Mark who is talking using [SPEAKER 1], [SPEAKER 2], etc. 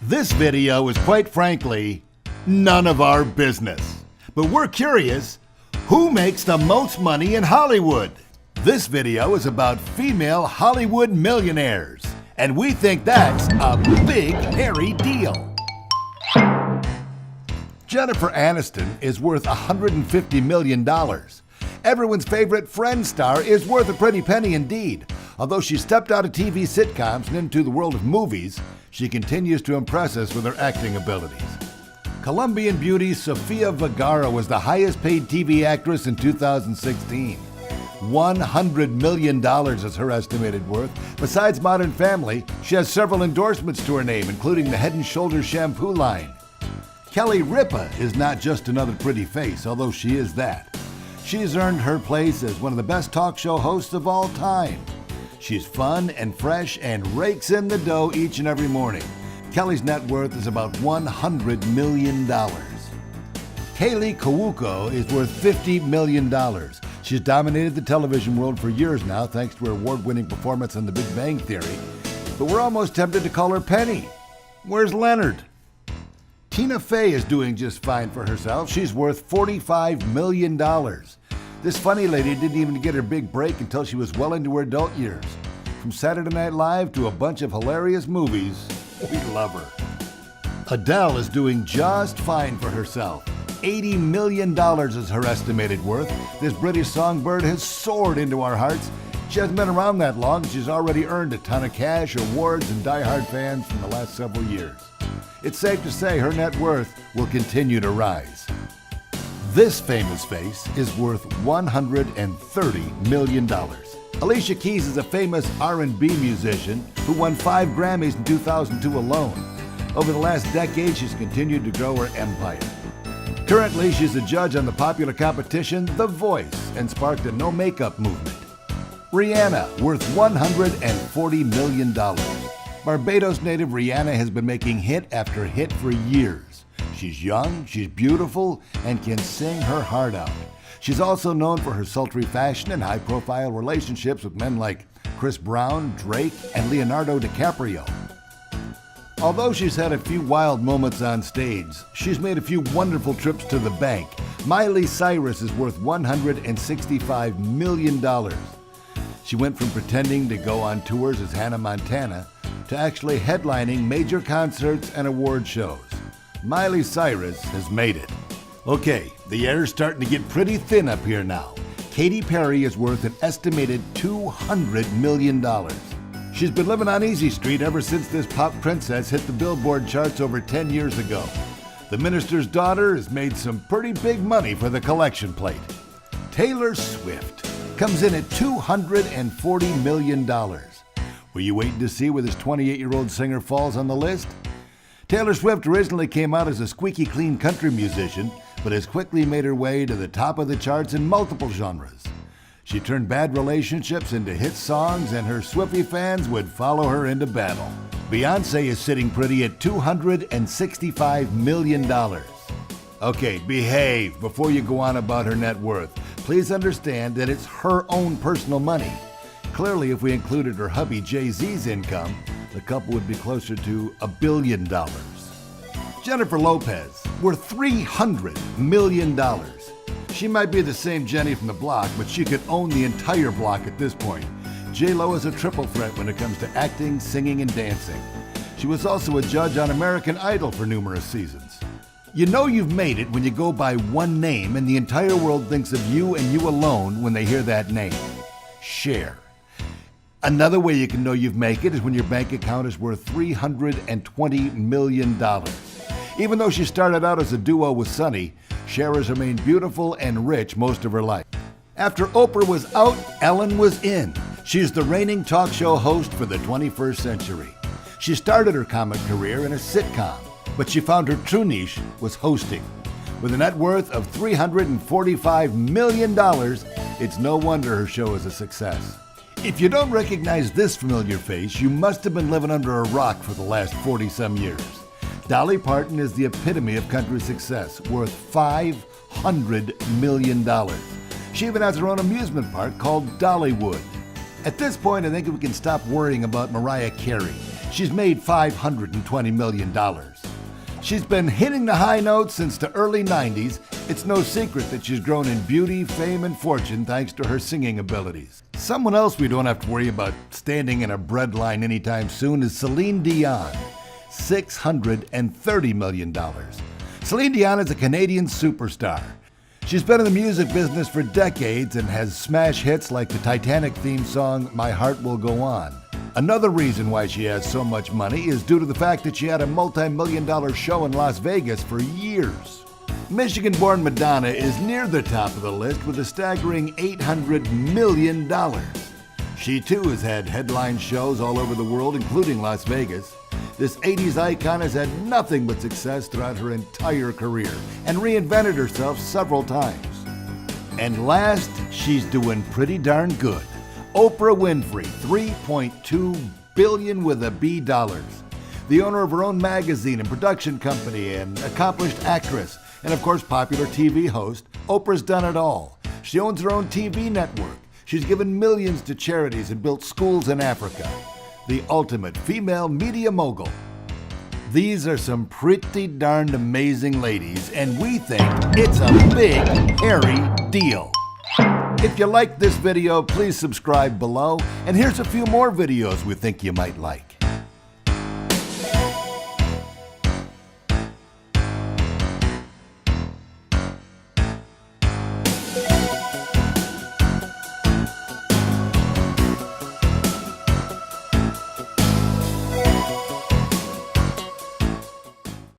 [SPEAKER 1] This video is quite frankly none of our business. But we're curious, who makes the most money in Hollywood? This video is about female Hollywood millionaires, and we think that's a big, hairy deal. Jennifer Aniston is worth $150 million. Everyone's favorite Friends star is worth a pretty penny indeed. Although she stepped out of TV sitcoms and into the world of movies, she continues to impress us with her acting abilities. Colombian beauty Sofia Vergara was the highest paid TV actress in 2016. $100 million is her estimated worth. Besides Modern Family, she has several endorsements to her name, including the Head & Shoulders shampoo line. Kelly Ripa is not just another pretty face, although she is that. She's earned her place as one of the best talk show hosts of all time. She's fun and fresh and rakes in the dough each and every morning. Kelly's net worth is about $100 million. Kaylee Cuoco is worth $50 million. She's dominated the television world for years now thanks to her award-winning performance on The Big Bang Theory. But we're almost tempted to call her Penny. Where's Leonard? Tina Fey is doing just fine for herself. She's worth $45 million. This funny lady didn't even get her big break until she was well into her adult years. From Saturday Night Live to a bunch of hilarious movies, we love her. Adele is doing just fine for herself. $80 million is her estimated worth. This British songbird has soared into our hearts. She hasn't been around that long. She's already earned a ton of cash, awards, and diehard fans from the last several years. It's safe to say her net worth will continue to rise. This famous face is worth $130 million. Alicia Keys is a famous R&B musician who won 5 Grammys in 2002 alone. Over the last decade, she's continued to grow her empire. Currently, she's a judge on the popular competition The Voice and sparked a no-makeup movement. Rihanna, worth $140 million. Barbados native Rihanna has been making hit after hit for years. She's young, she's beautiful, and can sing her heart out. She's also known for her sultry fashion and high-profile relationships with men like Chris Brown, Drake, and Leonardo DiCaprio. Although she's had a few wild moments on stage, she's made a few wonderful trips to the bank. Miley Cyrus is worth $165 million. She went from pretending to go on tours as Hannah Montana to actually headlining major concerts and award shows. Miley Cyrus has made it. Okay, the air's starting to get pretty thin up here now. Katy Perry is worth an estimated $200 million. She's been living on Easy Street ever since this pop princess hit the Billboard charts over 10 years ago. The minister's daughter has made some pretty big money for the collection plate. Taylor Swift comes in at $240 million. Were you waiting to see where this 28-year-old singer falls on the list? Taylor Swift originally came out as a squeaky clean country musician, but has quickly made her way to the top of the charts in multiple genres. She turned bad relationships into hit songs, and her Swiftie fans would follow her into battle. Beyonce is sitting pretty at $265 million. Okay, behave before you go on about her net worth. Please understand that it's her own personal money. Clearly, if we included her hubby Jay-Z's income, the couple would be closer to $1 billion. Jennifer Lopez, worth $300 million. She might be the same Jenny from the block, but she could own the entire block at this point. J-Lo is a triple threat when it comes to acting, singing, and dancing. She was also a judge on American Idol for numerous seasons. You know you've made it when you go by one name and the entire world thinks of you and you alone when they hear that name. Cher. Another way you can know you've made it is when your bank account is worth $320 million. Even though she started out as a duo with Sonny, Cher has remained beautiful and rich most of her life. After Oprah was out, Ellen was in. She's the reigning talk show host for the 21st century. She started her comic career in a sitcom, but she found her true niche was hosting. With a net worth of $345 million, it's no wonder her show is a success. If you don't recognize this familiar face, you must have been living under a rock for the last 40-some years. Dolly Parton is the epitome of country success, worth $500 million. She even has her own amusement park called Dollywood. At this point, I think we can stop worrying about Mariah Carey. She's made $520 million. She's been hitting the high notes since the early 90s. It's no secret that she's grown in beauty, fame, and fortune thanks to her singing abilities. Someone else we don't have to worry about standing in a breadline anytime soon is Celine Dion. $630 million. Celine Dion is a Canadian superstar. She's been in the music business for decades and has smash hits like the Titanic theme song, My Heart Will Go On. Another reason why she has so much money is due to the fact that she had a multi-million-dollar show in Las Vegas for years. Michigan-born Madonna is near the top of the list with a staggering $800 million. She too has had headline shows all over the world, including Las Vegas. This 80s icon has had nothing but success throughout her entire career and reinvented herself several times. And last, she's doing pretty darn good. Oprah Winfrey, $3.2 billion with a B dollars. The owner of her own magazine and production company, an accomplished actress, and of course popular TV host, Oprah's done it all. She owns her own TV network. She's given millions to charities and built schools in Africa. The ultimate female media mogul. These are some pretty darned amazing ladies, and we think it's a big, hairy deal. If you liked this video, please subscribe below, and here's a few more videos we think you might like.